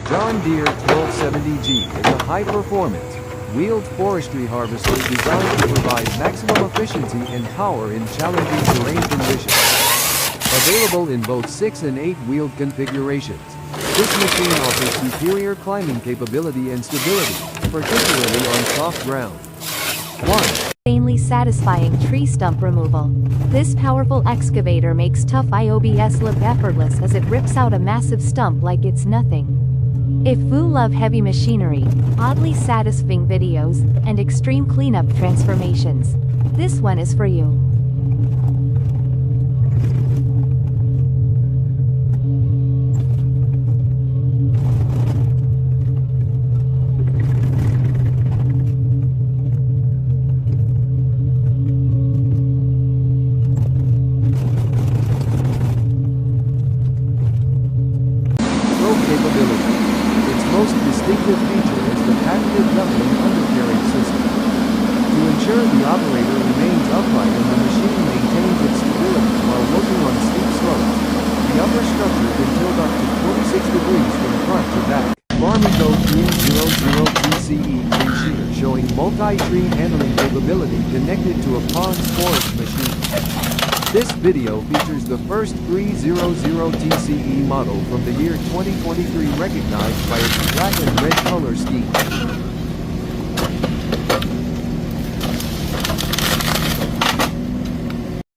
John Deere 1270G is a high-performance, wheeled forestry harvester designed to provide maximum efficiency and power in challenging terrain conditions. Available in both 6 and 8-wheeled configurations, this machine offers superior climbing capability and stability, particularly on soft ground. 1. Insanely satisfying tree stump removal. This powerful excavator makes tough IOBS look effortless as it rips out a massive stump like it's nothing. If you love heavy machinery, oddly satisfying videos, and extreme cleanup transformations, this one is for you. Capability. Its most distinctive feature is the patented doubling undercarriage system. To ensure the operator remains upright and the machine maintains its stability while working on steep slopes, the upper structure can tilt up to 26 degrees from front to back. Farmigo 300 PCE tree shear showing multi-tree handling capability connected to a pond's forest machine. This video features the first 300 TCE model from the year 2023 recognized by its black and red color scheme.